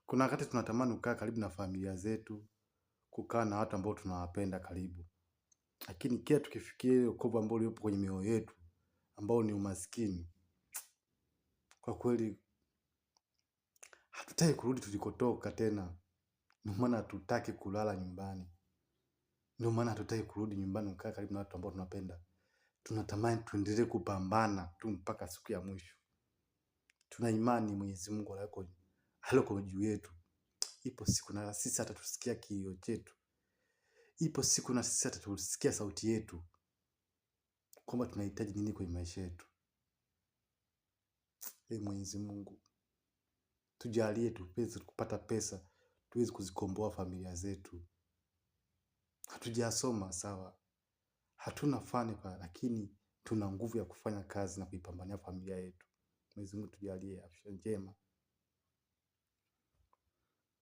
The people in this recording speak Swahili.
Kuna wakati tunatamani kukaa karibu na familia zetu, kukaa na watu ambao tunawapenda karibu. Lakini kila tukifikiria ile ukovu ambao uliopo kwenye mioyo yetu, ambao ni umaskini, kwa kweli hatutaki kurudi tulikotoka tena. Ndio maana hatutaki kulala nyumbani. Ndio maana hatutaki kurudi nyumbani kukaa karibu na watu ambao tunapenda. Tunatamani tuendelee kupambana tu mpaka siku ya mwisho. Tuna imani Mwenyezi Mungu aliko juu yetu. Ipo siku na sisi atatusikia kilio chetu. Ipo siku na sisi atatusikia sauti yetu, kwamba tunahitaji nini kwenye maisha yetu. Mwenyezi Mungu tujalie tuweze kupata pesa, tuweze kuzikomboa familia zetu. Hatujasoma sawa, hatuna fani lakini tuna nguvu ya kufanya kazi na kuipambania familia yetu. Mwenyezi Mungu tujalie afya njema.